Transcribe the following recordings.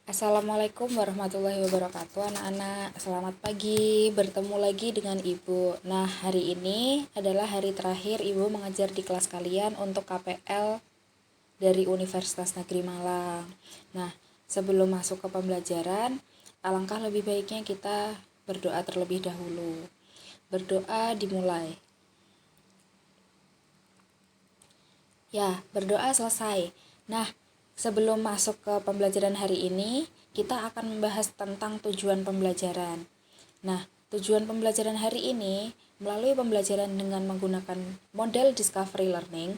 Assalamualaikum warahmatullahi wabarakatuh anak-anak. Selamat pagi, bertemu lagi dengan Ibu. Nah, hari ini adalah hari terakhir Ibu mengajar di kelas kalian untuk KPL dari Universitas Negeri Malang. Nah, sebelum masuk ke pembelajaran, alangkah lebih baiknya kita berdoa terlebih dahulu. Berdoa dimulai. Ya, berdoa selesai. Nah, sebelum masuk ke pembelajaran hari ini, kita akan membahas tentang tujuan pembelajaran. Nah, tujuan pembelajaran hari ini, melalui pembelajaran dengan menggunakan model discovery learning,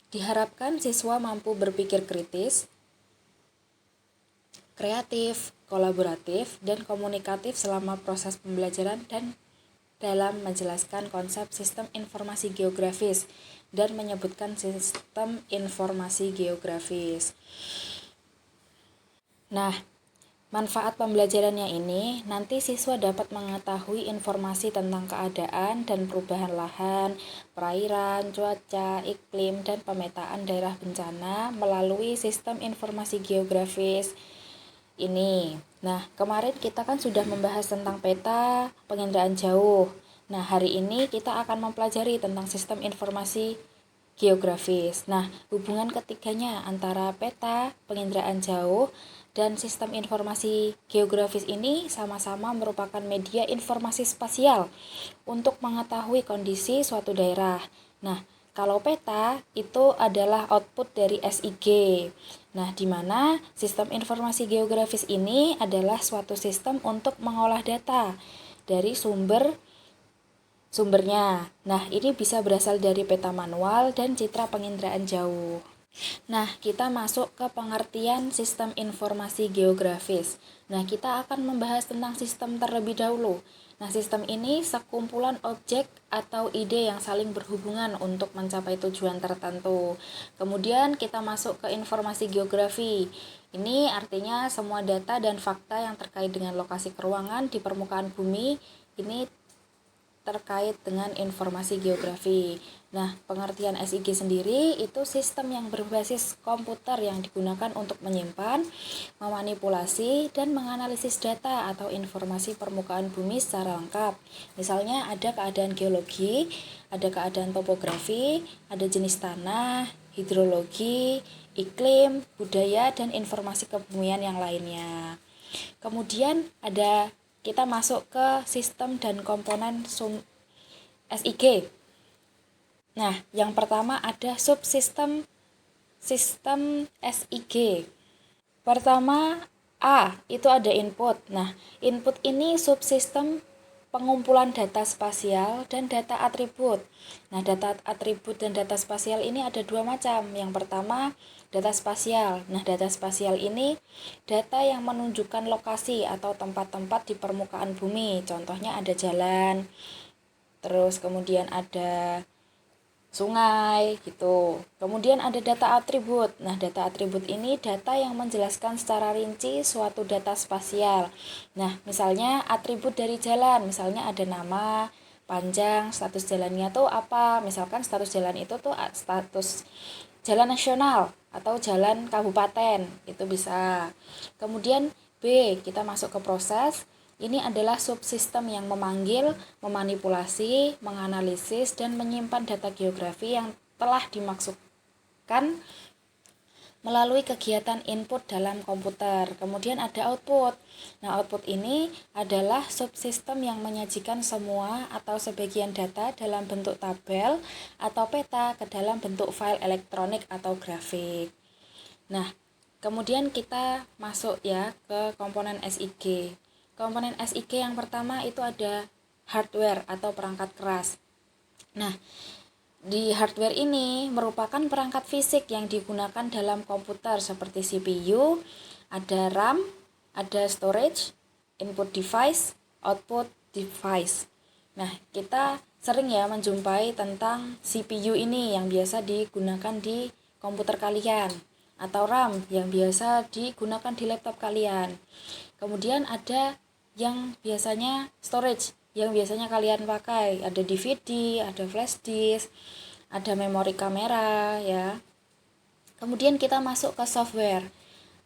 diharapkan siswa mampu berpikir kritis, kreatif, kolaboratif, dan komunikatif selama proses pembelajaran dan dalam menjelaskan konsep sistem informasi geografis dan menyebutkan sistem informasi geografis. Nah, manfaat pembelajarannya ini nanti siswa dapat mengetahui informasi tentang keadaan dan perubahan lahan, perairan, cuaca, iklim, dan pemetaan daerah bencana melalui sistem informasi geografis ini. Nah, kemarin kita kan sudah membahas tentang peta penginderaan jauh. Nah, hari ini kita akan mempelajari tentang sistem informasi geografis. Nah, hubungan ketiganya antara peta penginderaan jauh dan sistem informasi geografis ini sama-sama merupakan media informasi spasial untuk mengetahui kondisi suatu daerah. Nah, kalau peta itu adalah output dari SIG. Nah, di mana sistem informasi geografis ini adalah suatu sistem untuk mengolah data dari sumbernya. Nah, ini bisa berasal dari peta manual dan citra penginderaan jauh. Nah, kita masuk ke pengertian sistem informasi geografis. Nah, kita akan membahas tentang sistem terlebih dahulu. Nah, sistem ini sekumpulan objek atau ide yang saling berhubungan untuk mencapai tujuan tertentu. Kemudian kita masuk ke informasi geografi. Ini artinya semua data dan fakta yang terkait dengan lokasi keruangan di permukaan bumi ini terkait dengan informasi geografi. Nah, pengertian SIG sendiri itu sistem yang berbasis komputer yang digunakan untuk menyimpan, memanipulasi, dan menganalisis data atau informasi permukaan bumi secara lengkap. Misalnya ada keadaan geologi, ada keadaan topografi, ada jenis tanah, hidrologi, iklim, budaya, dan informasi kebumian yang lainnya. Kemudian kita masuk ke sistem dan komponen SIG. Nah, yang pertama ada subsistem sistem SIG. Pertama, A, itu ada input. Nah, input ini subsistem pengumpulan data spasial dan data atribut. Nah, data atribut dan data spasial ini ada dua macam. Yang pertama, data spasial. Nah, data spasial ini data yang menunjukkan lokasi atau tempat-tempat di permukaan bumi. Contohnya ada jalan, terus kemudian ada sungai gitu. Kemudian ada data atribut. Nah, data atribut ini data yang menjelaskan secara rinci suatu data spasial. Nah, misalnya atribut dari jalan, misalnya ada nama, panjang, status jalannya tuh apa? Misalkan status jalan itu tuh status jalan nasional atau jalan kabupaten, itu bisa. Kemudian B, kita masuk ke proses. Ini adalah subsistem yang memanggil, memanipulasi, menganalisis, dan menyimpan data geografi yang telah dimasukkan melalui kegiatan input dalam komputer. Kemudian ada output. Nah, output ini adalah subsistem yang menyajikan semua atau sebagian data dalam bentuk tabel atau peta ke dalam bentuk file elektronik atau grafik. Nah, kemudian kita masuk ya ke komponen SIG. Komponen SIG yang pertama itu ada hardware atau perangkat keras. Nah, di hardware ini merupakan perangkat fisik yang digunakan dalam komputer seperti CPU, ada RAM, ada storage, input device, output device. Nah, kita sering ya menjumpai tentang CPU ini yang biasa digunakan di komputer kalian, atau RAM yang biasa digunakan di laptop kalian. Kemudian ada yang biasanya storage, yang biasanya kalian pakai, ada DVD, ada flash disk, ada memori kamera ya. Kemudian kita masuk ke software.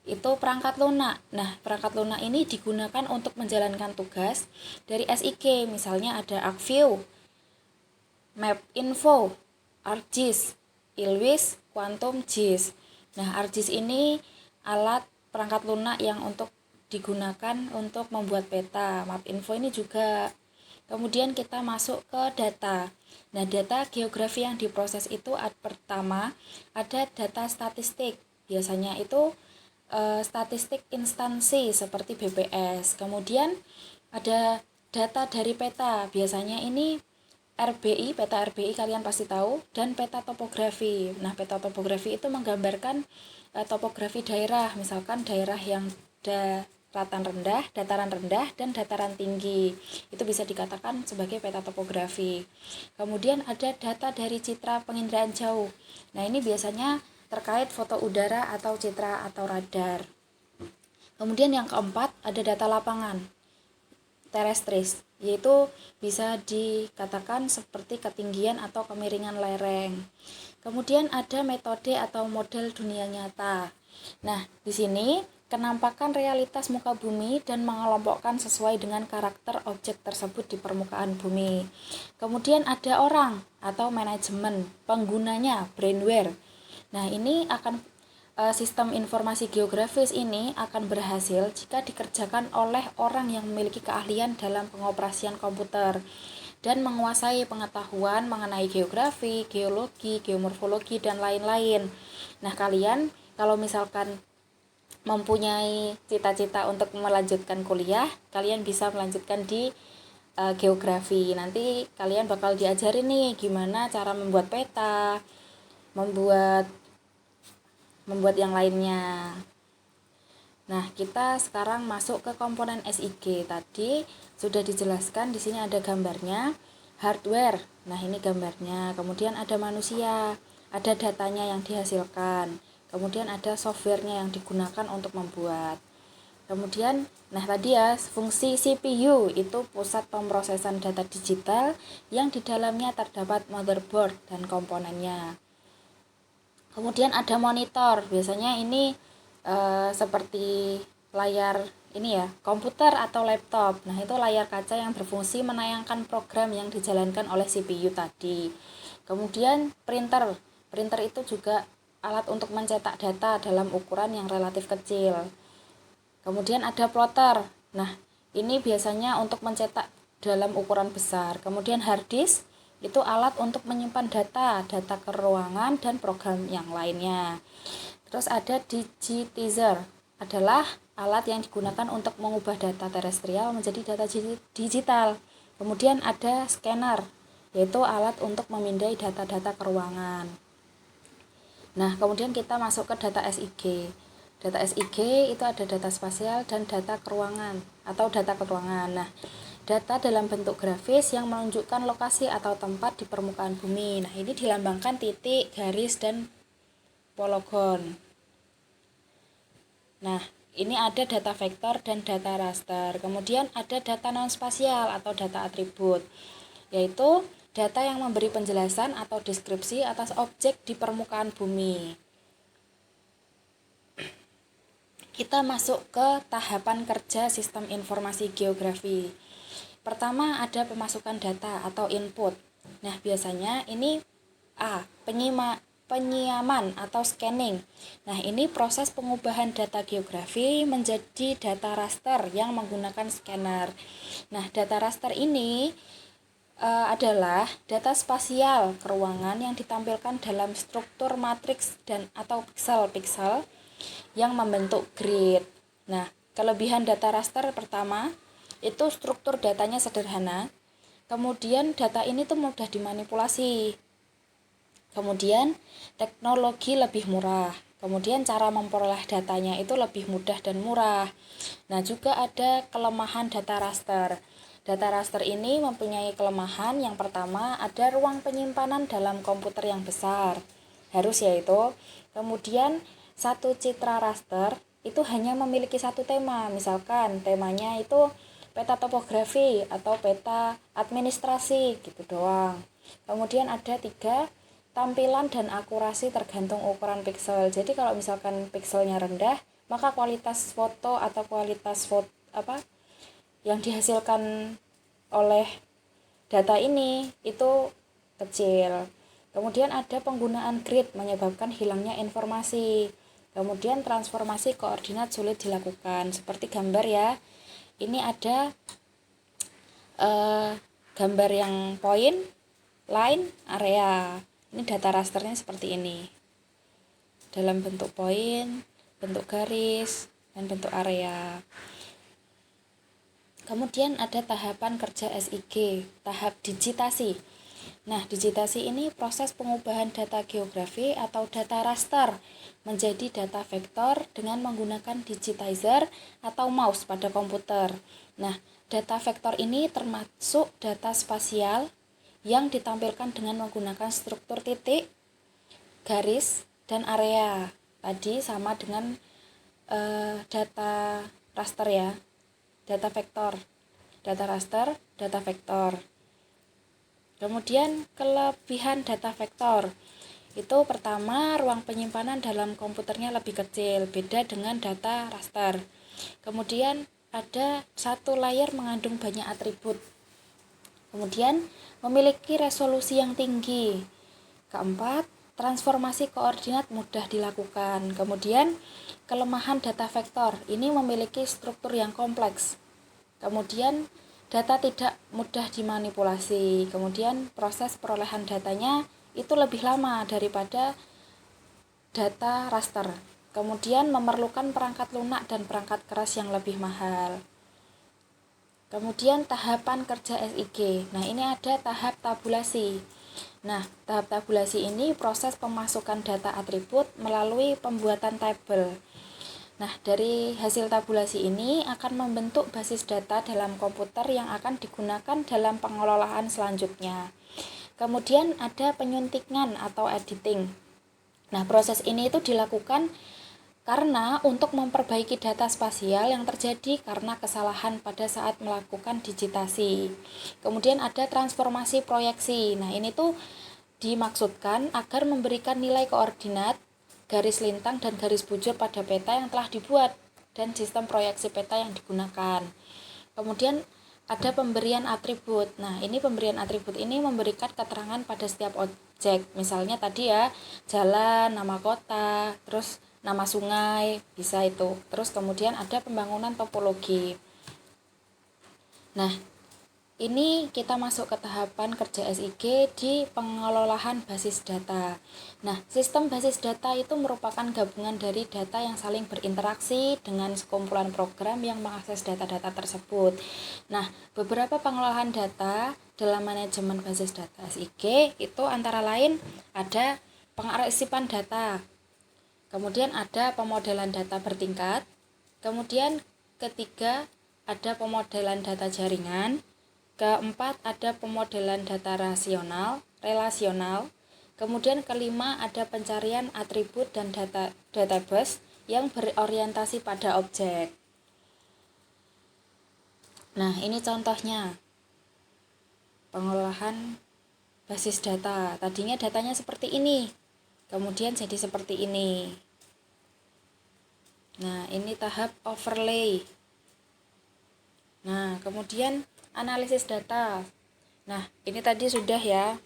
itu perangkat lunak. Nah, perangkat lunak ini digunakan untuk menjalankan tugas dari SIG. Misalnya ada ArcView, MapInfo, ArcGIS, ILWIS, Quantum GIS. Nah, ArcGIS ini alat perangkat lunak yang untuk digunakan untuk membuat peta. MapInfo ini juga. Kemudian kita masuk ke data. Nah, data geografi yang diproses itu pertama ada data statistik. Biasanya itu statistik instansi seperti BPS. Kemudian ada data dari peta. Biasanya ini RBI, peta RBI kalian pasti tahu, dan peta topografi. Nah, peta topografi itu menggambarkan topografi daerah, misalkan daerah yang dataran rendah, dan dataran tinggi. Itu bisa dikatakan sebagai peta topografi. Kemudian ada data dari citra penginderaan jauh. Nah, ini biasanya terkait foto udara atau citra atau radar. Kemudian yang keempat ada data lapangan terestris, yaitu bisa dikatakan seperti ketinggian atau kemiringan lereng. Kemudian ada metode atau model dunia nyata. Nah, di sini kenampakan realitas muka bumi dan mengelompokkan sesuai dengan karakter objek tersebut di permukaan bumi. Kemudian ada orang atau manajemen, penggunanya brainware. Nah, ini akan sistem informasi geografis ini akan berhasil jika dikerjakan oleh orang yang memiliki keahlian dalam pengoperasian komputer dan menguasai pengetahuan mengenai geografi, geologi, geomorfologi, dan lain-lain. Nah, kalian kalau misalkan mempunyai cita-cita untuk melanjutkan kuliah, kalian bisa melanjutkan di geografi. Nanti kalian bakal diajarin nih gimana cara membuat peta, membuat yang lainnya. Nah, kita sekarang masuk ke komponen SIG. Tadi sudah dijelaskan, di sini ada gambarnya, hardware. Nah, ini gambarnya. Kemudian ada manusia, ada datanya yang dihasilkan. Kemudian ada softwarenya yang digunakan untuk membuat. Kemudian, nah tadi ya, fungsi CPU itu pusat pemrosesan data digital yang di dalamnya terdapat motherboard dan komponennya. Kemudian ada monitor, biasanya ini seperti layar ini ya, komputer atau laptop. Nah, itu layar kaca yang berfungsi menayangkan program yang dijalankan oleh CPU tadi. Kemudian printer itu juga alat untuk mencetak data dalam ukuran yang relatif kecil. Kemudian ada plotter. Nah, ini biasanya untuk mencetak dalam ukuran besar. Kemudian hard disk itu alat untuk menyimpan data ke ruangan dan program yang lainnya. Terus ada digitizer, adalah alat yang digunakan untuk mengubah data terestrial menjadi data digital. Kemudian ada scanner, yaitu alat untuk memindai data-data ke ruangan. Nah, kemudian kita masuk ke data SIG. Data SIG itu ada data spasial dan data keruangan atau data ke ruangan. Nah, data dalam bentuk grafis yang menunjukkan lokasi atau tempat di permukaan bumi. Nah, ini dilambangkan titik, garis, dan pologon. Nah, ini ada data vektor dan data raster. Kemudian ada data non-spasial atau data atribut, yaitu data yang memberi penjelasan atau deskripsi atas objek di permukaan bumi. Kita masuk ke tahapan kerja sistem informasi geografi. Pertama ada pemasukan data atau input. Nah, biasanya ini penyiaman atau scanning. Nah, ini proses pengubahan data geografi menjadi data raster yang menggunakan scanner. Nah, data raster ini adalah data spasial keruangan yang ditampilkan dalam struktur matriks dan atau piksel-piksel yang membentuk grid. Nah, kelebihan data raster pertama itu struktur datanya sederhana. Kemudian data ini tuh mudah dimanipulasi. Kemudian teknologi lebih murah. Kemudian cara memperoleh datanya itu lebih mudah dan murah. Nah, juga ada kelemahan data raster. Data raster ini mempunyai kelemahan. Yang pertama, ada ruang penyimpanan dalam komputer yang besar. Harus yaitu. Kemudian satu citra raster itu hanya memiliki satu tema. Misalkan temanya itu peta topografi atau peta administrasi gitu doang. Kemudian ada 3, tampilan dan akurasi tergantung ukuran piksel. Jadi kalau misalkan pikselnya rendah, maka kualitas foto atau kualitas yang dihasilkan oleh data ini itu kecil. Kemudian ada penggunaan grid menyebabkan hilangnya informasi. Kemudian transformasi koordinat sulit dilakukan. Seperti gambar ya. Ini ada gambar yang point, line, area. Ini data rasternya seperti ini. Dalam bentuk point, bentuk garis, dan bentuk area. Kemudian ada tahapan kerja SIG, tahap digitasi. Nah, digitasi ini proses pengubahan data geografi atau data raster menjadi data vektor dengan menggunakan digitizer atau mouse pada komputer. Nah, data vektor ini termasuk data spasial yang ditampilkan dengan menggunakan struktur titik, garis, dan area. Tadi sama dengan data raster ya, data vektor, data raster, data vektor. Kemudian kelebihan data vektor itu pertama, ruang penyimpanan dalam komputernya lebih kecil, beda dengan data raster. Kemudian ada satu layer mengandung banyak atribut. Kemudian memiliki resolusi yang tinggi. Keempat, transformasi koordinat mudah dilakukan. Kemudian kelemahan data vektor ini memiliki struktur yang kompleks. Kemudian data tidak mudah dimanipulasi. Kemudian proses perolehan datanya itu lebih lama daripada data raster. Kemudian memerlukan perangkat lunak dan perangkat keras yang lebih mahal. Kemudian tahapan kerja SIG. Nah, ini ada tahap tabulasi. Nah, tahap tabulasi ini proses pemasukan data atribut melalui pembuatan tabel. Nah, dari hasil tabulasi ini akan membentuk basis data dalam komputer yang akan digunakan dalam pengelolaan selanjutnya. Kemudian ada penyuntikan atau editing. Nah, proses ini itu dilakukan karena untuk memperbaiki data spasial yang terjadi karena kesalahan pada saat melakukan digitasi. Kemudian ada transformasi proyeksi. Nah, ini tuh dimaksudkan agar memberikan nilai koordinat, garis lintang dan garis bujur pada peta yang telah dibuat dan sistem proyeksi peta yang digunakan. Kemudian ada pemberian atribut. Nah, ini pemberian atribut ini memberikan keterangan pada setiap objek. Misalnya tadi ya, jalan, nama kota, terus nama sungai, bisa itu. Terus kemudian ada pembangunan topologi. Nah, ini kita masuk ke tahapan kerja SIG di pengelolaan basis data. Nah, sistem basis data itu merupakan gabungan dari data yang saling berinteraksi dengan sekumpulan program yang mengakses data-data tersebut. Nah, beberapa pengelolaan data dalam manajemen basis data SIG itu antara lain ada pengarsipan data, kemudian ada pemodelan data bertingkat, kemudian ketiga ada pemodelan data jaringan, keempat ada pemodelan data relasional, kemudian kelima ada pencarian atribut dan database yang berorientasi pada objek. Nah, ini contohnya pengelolaan basis data. Tadinya datanya seperti ini, kemudian jadi seperti ini. Nah, ini tahap overlay. Nah, kemudian analisis data. Nah, ini tadi sudah ya,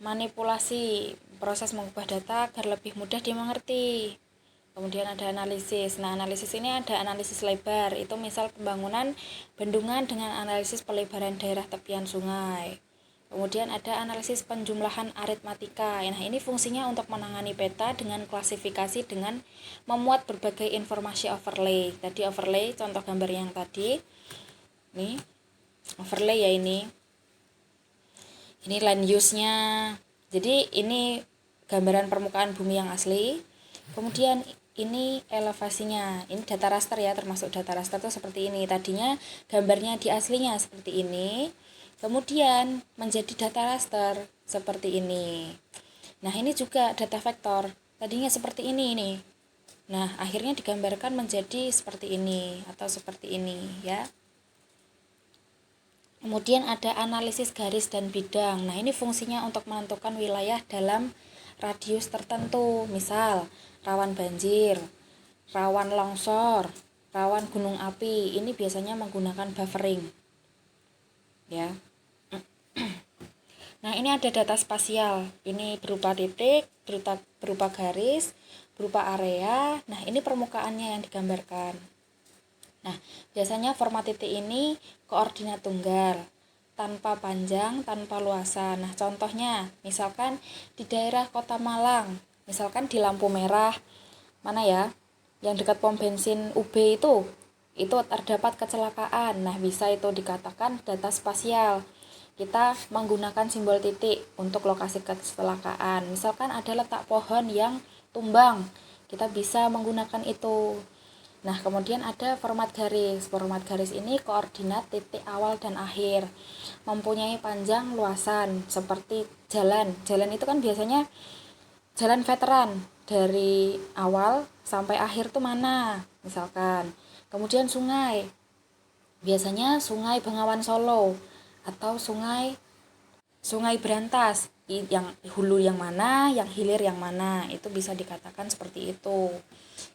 manipulasi, proses mengubah data agar lebih mudah dimengerti. Kemudian ada analisis. Nah, analisis ini ada analisis lebar. Itu misal pembangunan bendungan dengan analisis pelebaran daerah tepian sungai. Kemudian ada analisis penjumlahan aritmatika. Nah, ini fungsinya untuk menangani peta dengan klasifikasi dengan memuat berbagai informasi overlay. Tadi overlay, contoh gambar yang tadi. Nih, overlay ya ini. Ini land use-nya. Jadi ini gambaran permukaan bumi yang asli. Kemudian ini elevasinya. Ini data raster ya, termasuk data raster itu seperti ini. Tadinya gambarnya di aslinya seperti ini. Kemudian menjadi data raster seperti ini. Nah, ini juga data vektor. Tadinya seperti ini nih. Nah, akhirnya digambarkan menjadi seperti ini atau seperti ini ya. Kemudian ada analisis garis dan bidang. Nah, ini fungsinya untuk menentukan wilayah dalam radius tertentu. Misal, rawan banjir. rawan longsor, rawan gunung api. Ini biasanya menggunakan buffering. Ya. Nah, ini ada data spasial. Ini berupa titik, berupa garis, berupa area. Nah, ini permukaannya yang digambarkan. Nah, biasanya format titik ini koordinat tunggal, tanpa panjang, tanpa luasan. Nah, contohnya, misalkan di daerah Kota Malang, misalkan di lampu merah, mana ya, yang dekat pom bensin UB itu terdapat kecelakaan. Nah, bisa itu dikatakan data spasial. Kita menggunakan simbol titik untuk lokasi kecelakaan. Misalkan ada letak pohon yang tumbang, kita bisa menggunakan itu. Nah, kemudian ada format garis. Format garis ini koordinat titik awal dan akhir. Mempunyai panjang luasan seperti jalan. Jalan itu kan biasanya jalan veteran, dari awal sampai akhir tuh mana, misalkan. Kemudian sungai. Biasanya Sungai Bengawan Solo atau Sungai Berantas, yang hulu yang mana, yang hilir yang mana, itu bisa dikatakan seperti itu.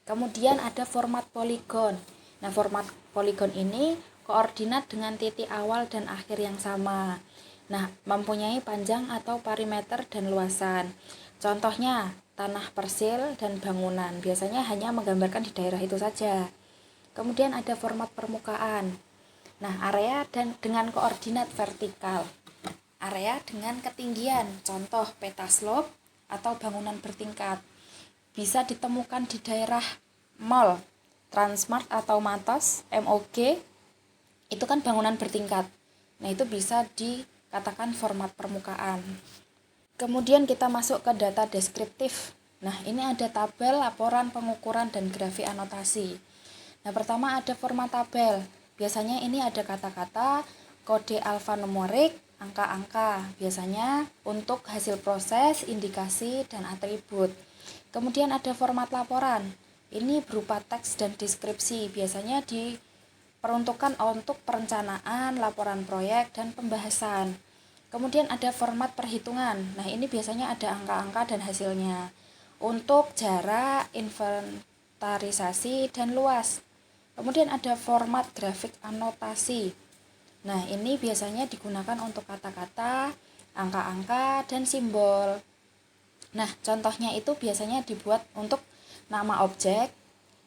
Kemudian ada format poligon. Nah, format poligon ini koordinat dengan titik awal dan akhir yang sama. Nah, mempunyai panjang atau perimeter dan luasan. Contohnya, tanah persil dan bangunan. Biasanya hanya menggambarkan di daerah itu saja. Kemudian ada format permukaan. Nah, area dan dengan koordinat vertikal. Area dengan ketinggian, contoh peta slope atau bangunan bertingkat. Bisa ditemukan di daerah mall, Transmart atau Matos, MOG, itu kan bangunan bertingkat. Nah, itu bisa dikatakan format permukaan. Kemudian kita masuk ke data deskriptif. Nah, ini ada tabel, laporan, pengukuran, dan grafik anotasi. Nah, pertama ada format tabel. Biasanya ini ada kata-kata, kode alfanumerik, angka-angka. Biasanya untuk hasil proses, indikasi, dan atribut. Kemudian ada format laporan. Ini berupa teks dan deskripsi. Biasanya diperuntukkan untuk perencanaan, laporan proyek, dan pembahasan. Kemudian ada format perhitungan. Nah, ini biasanya ada angka-angka dan hasilnya. Untuk jarak, inventarisasi, dan luas. Kemudian ada format grafik anotasi. Nah, ini biasanya digunakan untuk kata-kata, angka-angka, dan simbol. Nah, contohnya itu biasanya dibuat untuk nama objek,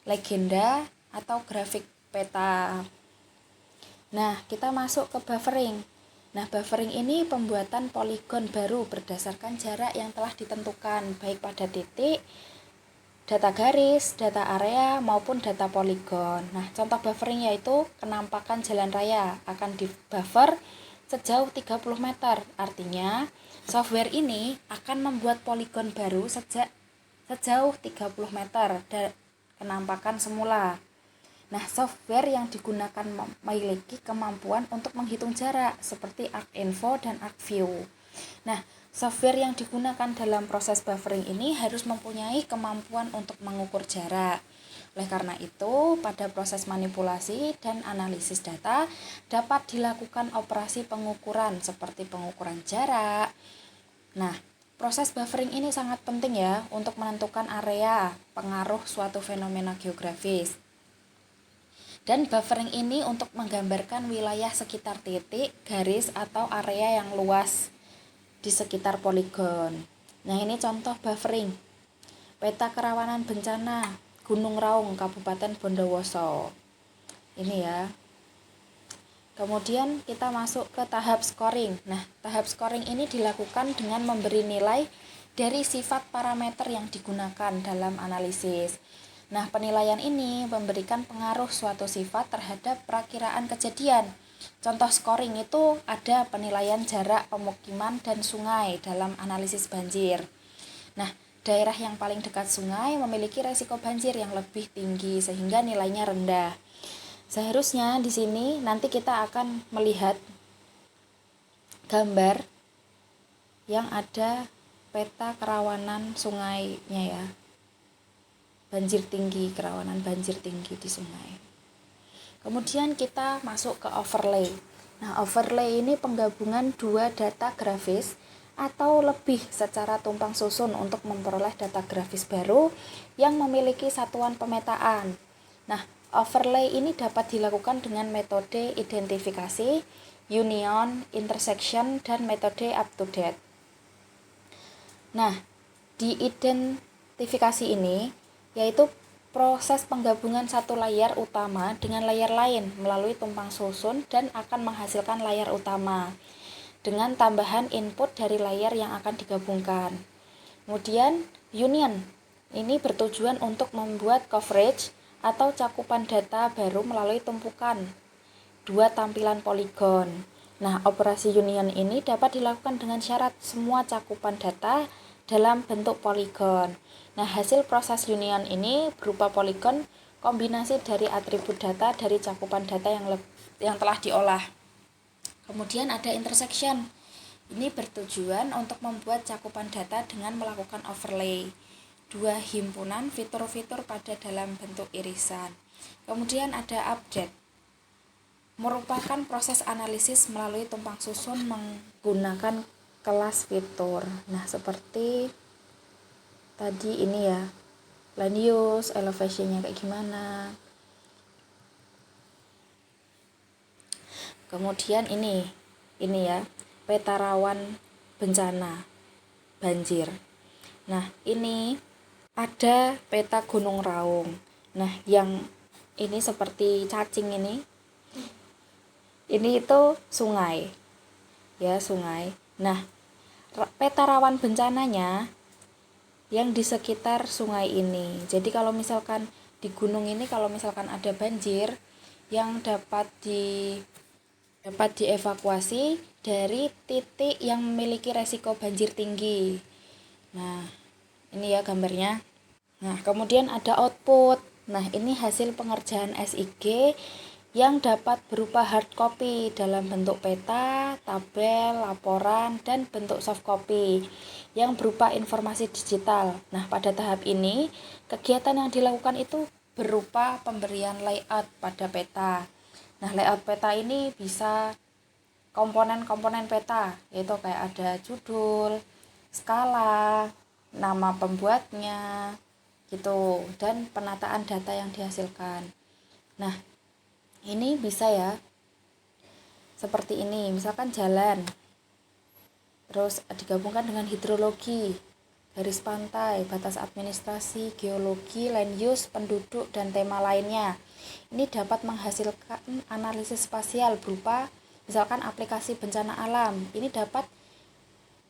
legenda, atau grafik peta. Nah, kita masuk ke buffering. Nah, buffering ini pembuatan poligon baru berdasarkan jarak yang telah ditentukan, baik pada titik, data garis, data area, maupun data poligon. Nah, contoh buffering yaitu kenampakan jalan raya akan di-buffer sejauh 30 meter. Artinya, software ini akan membuat poligon baru sejauh 30 meter dari kenampakan semula. Nah, software yang digunakan memiliki kemampuan untuk menghitung jarak seperti ArcInfo dan ArcView. Nah, software yang digunakan dalam proses buffering ini harus mempunyai kemampuan untuk mengukur jarak. Oleh karena itu, pada proses manipulasi dan analisis data dapat dilakukan operasi pengukuran seperti pengukuran jarak. Nah, proses buffering ini sangat penting ya untuk menentukan area pengaruh suatu fenomena geografis. Dan buffering ini untuk menggambarkan wilayah sekitar titik, garis, atau area yang luas di sekitar poligon. Nah, ini contoh buffering. Peta kerawanan bencana Gunung Raung, Kabupaten Bondowoso. Ini ya. Kemudian kita masuk ke tahap scoring. Nah, tahap scoring ini dilakukan dengan memberi nilai dari sifat parameter yang digunakan dalam analisis. Nah, penilaian ini memberikan pengaruh suatu sifat terhadap perakiraan kejadian. Contoh scoring itu ada penilaian jarak pemukiman dan sungai dalam analisis banjir. Nah, daerah yang paling dekat sungai memiliki resiko banjir yang lebih tinggi sehingga nilainya rendah. Seharusnya di sini nanti kita akan melihat gambar yang ada peta kerawanan sungainya ya. Banjir tinggi, kerawanan banjir tinggi di sungai. Kemudian kita masuk ke overlay. Nah, overlay ini penggabungan dua data grafis atau lebih secara tumpang susun untuk memperoleh data grafis baru yang memiliki satuan pemetaan. Nah, overlay ini dapat dilakukan dengan metode identifikasi, union, intersection, dan metode up-to-date. Nah, di identifikasi ini yaitu proses penggabungan satu layar utama dengan layar lain melalui tumpang susun dan akan menghasilkan layar utama dengan tambahan input dari layar yang akan digabungkan. Kemudian union ini bertujuan untuk membuat coverage atau cakupan data baru melalui tumpukan dua tampilan poligon. Nah, operasi union ini dapat dilakukan dengan syarat semua cakupan data dalam bentuk poligon. Nah, hasil proses union ini berupa poligon kombinasi dari atribut data dari cakupan data yang telah diolah. Kemudian ada intersection. Ini bertujuan untuk membuat cakupan data dengan melakukan overlay dua himpunan fitur-fitur pada dalam bentuk irisan. Kemudian ada update. Merupakan proses analisis melalui tumpang susun menggunakan kelas fitur. Nah, seperti tadi ini ya. Land use, elevation-nya kayak gimana. Kemudian ini ya, peta rawan bencana banjir. Nah, ini ada peta Gunung Raung. Nah, yang ini seperti cacing ini itu sungai. Ya, sungai. Nah, peta rawan bencananya yang di sekitar sungai ini. Jadi kalau misalkan di gunung ini kalau misalkan ada banjir yang dapat dievakuasi dari titik yang memiliki resiko banjir tinggi. Nah, ini ya gambarnya. Nah, kemudian ada output. Nah, ini hasil pengerjaan SIG yang dapat berupa hard copy dalam bentuk peta, tabel, laporan, dan bentuk soft copy yang berupa informasi digital. Nah, pada tahap ini, kegiatan yang dilakukan itu berupa pemberian layout pada peta. Nah, layout peta ini bisa komponen-komponen peta, yaitu kayak ada judul, skala, nama pembuatnya, gitu, dan penataan data yang dihasilkan. Nah, ini bisa ya, seperti ini, misalkan jalan, terus digabungkan dengan hidrologi, garis pantai, batas administrasi, geologi, land use, penduduk, dan tema lainnya. Ini dapat menghasilkan analisis spasial berupa misalkan aplikasi bencana alam. Ini dapat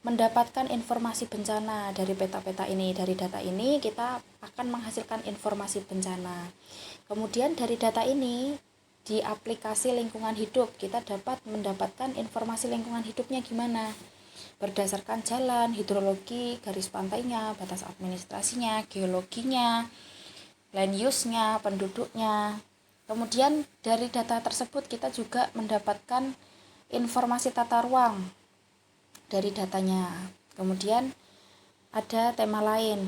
mendapatkan informasi bencana dari peta-peta ini. Dari data ini kita akan menghasilkan informasi bencana. Kemudian dari data ini di aplikasi lingkungan hidup kita dapat mendapatkan informasi lingkungan hidupnya gimana. Berdasarkan jalan, hidrologi, garis pantainya, batas administrasinya, geologinya, land use-nya, penduduknya. Kemudian dari data tersebut kita juga mendapatkan informasi tata ruang dari datanya. Kemudian ada tema lain.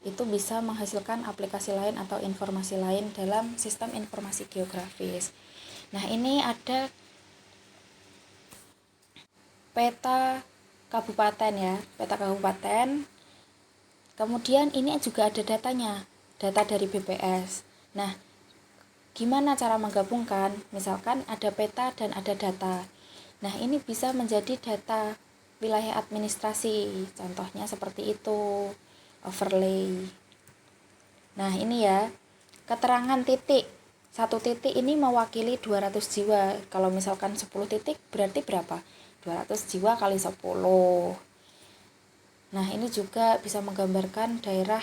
Itu bisa menghasilkan aplikasi lain atau informasi lain dalam sistem informasi geografis. Nah, ini ada peta kabupaten ya, peta kabupaten. Kemudian ini juga ada datanya, data dari BPS. Nah, gimana cara menggabungkan? Misalkan ada peta dan ada data. Nah, ini bisa menjadi data wilayah administrasi. Contohnya seperti itu, overlay. Nah, ini ya, keterangan titik. Satu titik ini mewakili 200 jiwa. Kalau misalkan 10 titik berarti berapa? 200 jiwa kali 10. Nah, ini juga bisa menggambarkan daerah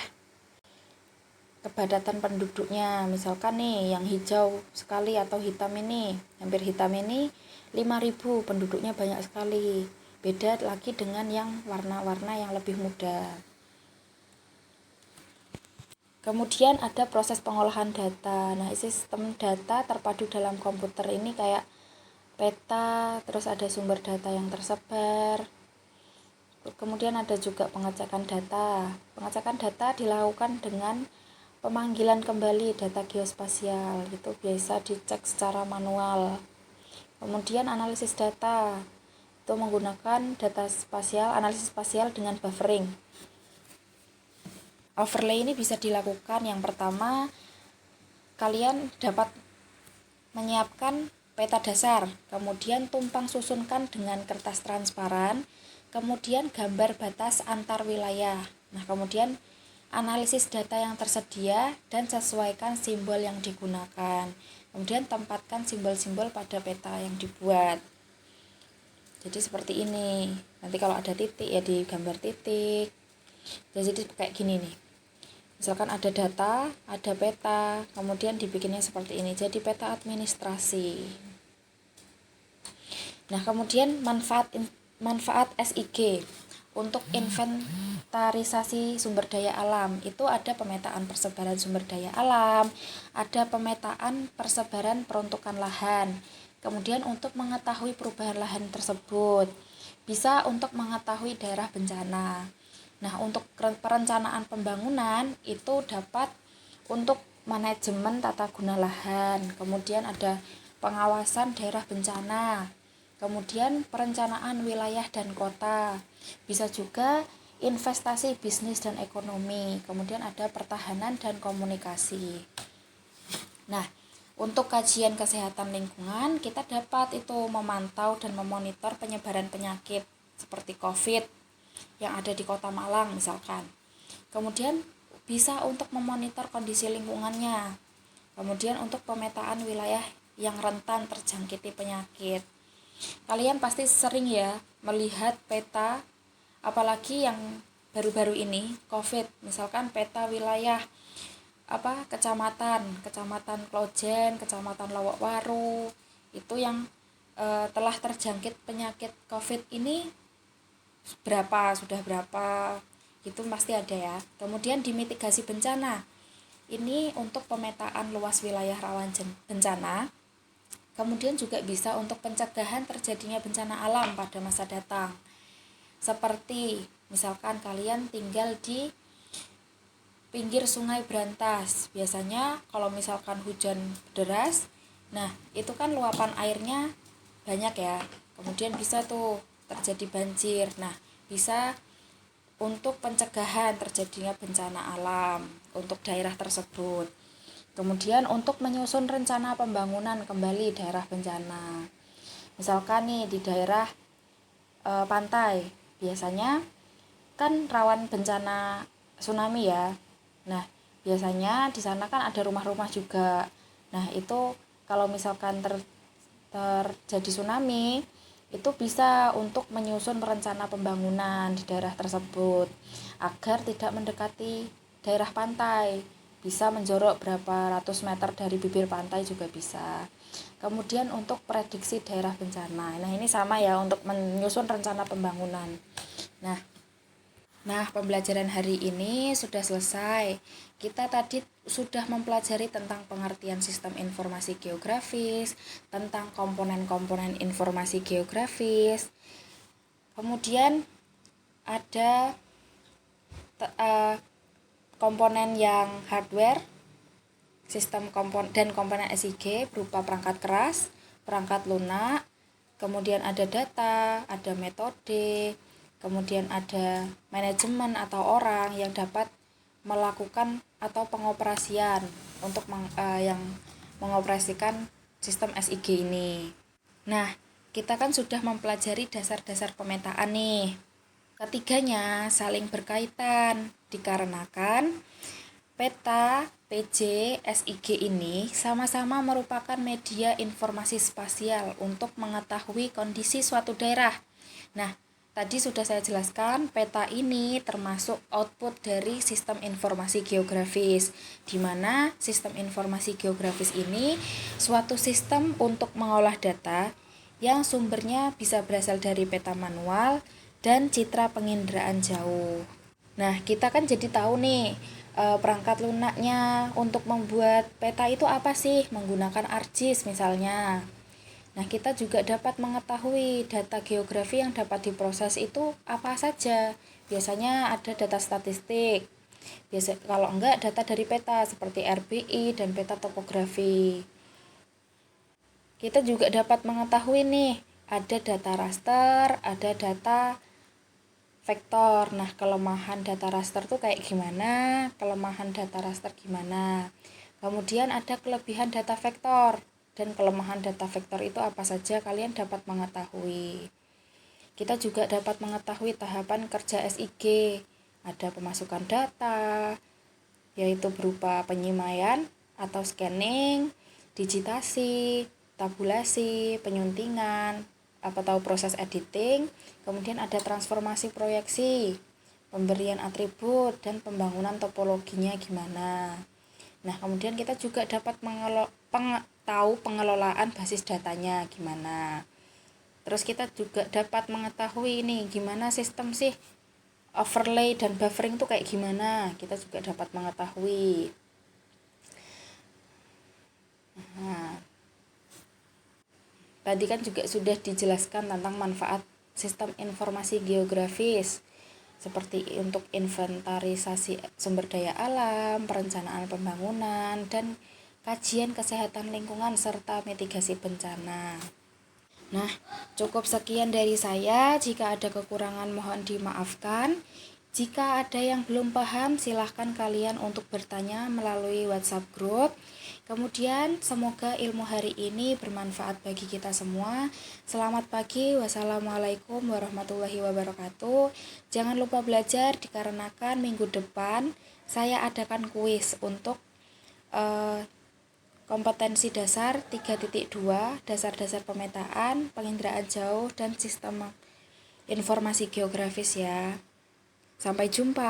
kepadatan penduduknya. Misalkan nih yang hijau sekali atau hitam ini, hampir hitam ini 5.000, penduduknya banyak sekali. Beda lagi dengan yang warna-warna yang lebih muda. Kemudian ada proses pengolahan data. Nah, sistem data terpadu dalam komputer ini kayak peta, terus ada sumber data yang tersebar. Kemudian ada juga pengecekan data. Pengecekan data dilakukan dengan pemanggilan kembali data geospasial, itu biasa dicek secara manual. Kemudian analisis data, itu menggunakan data spasial, analisis spasial dengan buffering. Overlay ini bisa dilakukan, yang pertama kalian dapat menyiapkan peta dasar, kemudian tumpang susunkan dengan kertas transparan, kemudian gambar batas antar wilayah. Nah, kemudian analisis data yang tersedia dan sesuaikan simbol yang digunakan. Kemudian tempatkan simbol-simbol pada peta yang dibuat. Jadi seperti ini. Nanti kalau ada titik ya digambar titik. Jadi kayak gini nih. Misalkan ada data, ada peta, kemudian dibikinnya seperti ini. Jadi peta administrasi. Nah, kemudian manfaat SIG untuk inventarisasi sumber daya alam. Itu ada pemetaan persebaran sumber daya alam, ada pemetaan persebaran peruntukan lahan. Kemudian untuk mengetahui perubahan lahan tersebut, bisa untuk mengetahui daerah bencana. Nah, untuk perencanaan pembangunan itu dapat untuk manajemen tata guna lahan, kemudian ada pengawasan daerah bencana, kemudian perencanaan wilayah dan kota, bisa juga investasi bisnis dan ekonomi, kemudian ada pertahanan dan komunikasi. Nah, untuk kajian kesehatan lingkungan, kita dapat itu memantau dan memonitor penyebaran penyakit seperti COVID yang ada di Kota Malang misalkan. Kemudian bisa untuk memonitor kondisi lingkungannya. Kemudian untuk pemetaan wilayah yang rentan terjangkiti penyakit. Kalian pasti sering ya melihat peta, apalagi yang baru-baru ini COVID, misalkan peta wilayah kecamatan Klojen, kecamatan Lowokwaru, itu yang telah terjangkit penyakit COVID ini sudah berapa, itu pasti ada ya. Kemudian di mitigasi bencana, ini untuk pemetaan luas wilayah rawan bencana. Kemudian juga bisa untuk pencegahan terjadinya bencana alam pada masa datang. Seperti misalkan kalian tinggal di pinggir sungai Brantas, biasanya kalau misalkan hujan deras, nah itu kan luapan airnya banyak ya, kemudian bisa tuh terjadi banjir. Nah, bisa untuk pencegahan terjadinya bencana alam untuk daerah tersebut. Kemudian untuk menyusun rencana pembangunan kembali daerah bencana. Misalkan nih di daerah pantai, biasanya kan rawan bencana tsunami ya. Nah, biasanya di sana kan ada rumah-rumah juga. Nah, itu kalau misalkan terjadi tsunami, itu bisa untuk menyusun rencana pembangunan di daerah tersebut agar tidak mendekati daerah pantai, bisa menjorok berapa ratus meter dari bibir pantai juga bisa. Kemudian untuk prediksi daerah bencana, nah ini sama ya untuk menyusun rencana pembangunan. Nah, pembelajaran hari ini sudah selesai. Kita tadi sudah mempelajari tentang pengertian sistem informasi geografis, tentang komponen-komponen informasi geografis. Kemudian ada komponen yang hardware, sistem dan komponen SIG berupa perangkat keras, perangkat lunak, kemudian ada data, ada metode, kemudian ada manajemen atau orang yang dapat melakukan atau pengoperasian untuk yang mengoperasikan sistem SIG ini. Nah, kita kan sudah mempelajari dasar-dasar pemetaan nih. Ketiganya saling berkaitan dikarenakan peta, PJ, SIG ini sama-sama merupakan media informasi spasial untuk mengetahui kondisi suatu daerah. Nah, tadi sudah saya jelaskan, peta ini termasuk output dari sistem informasi geografis, di mana sistem informasi geografis ini suatu sistem untuk mengolah data yang sumbernya bisa berasal dari peta manual dan citra penginderaan jauh. Nah, kita kan jadi tahu nih, perangkat lunaknya untuk membuat peta itu apa sih? Menggunakan ArcGIS misalnya. Nah, kita juga dapat mengetahui data geografi yang dapat diproses itu apa saja. Biasanya ada data statistik. Kalau enggak, data dari peta seperti RBI dan peta topografi. Kita juga dapat mengetahui nih, ada data raster, ada data vektor. Nah, kelemahan data raster tuh kayak gimana? Kelemahan data raster gimana? Kemudian ada kelebihan data vektor dan kelemahan data vektor itu apa saja, kalian dapat mengetahui. Kita juga dapat mengetahui tahapan kerja SIG. Ada pemasukan data, yaitu berupa penyemaian atau scanning, digitasi, tabulasi, penyuntingan, atau proses editing, kemudian ada transformasi proyeksi, pemberian atribut, dan pembangunan topologinya gimana. Nah, kemudian kita juga dapat tahu pengelolaan basis datanya gimana. Terus kita juga dapat mengetahui ini gimana sistem sih overlay dan buffering itu kayak gimana. Kita juga dapat mengetahui. Nah, tadi kan juga sudah dijelaskan tentang manfaat sistem informasi geografis, seperti untuk inventarisasi sumber daya alam, perencanaan pembangunan, dan kajian kesehatan lingkungan serta mitigasi bencana. Nah, cukup sekian dari saya. Jika ada kekurangan mohon dimaafkan. Jika ada yang belum paham, silahkan kalian untuk bertanya melalui WhatsApp group. Kemudian semoga ilmu hari ini bermanfaat bagi kita semua. Selamat pagi. Wassalamualaikum warahmatullahi wabarakatuh. Jangan lupa belajar dikarenakan minggu depan saya adakan kuis untuk kompetensi dasar 3.2, dasar-dasar pemetaan, penginderaan jauh, dan sistem informasi geografis ya. Sampai jumpa.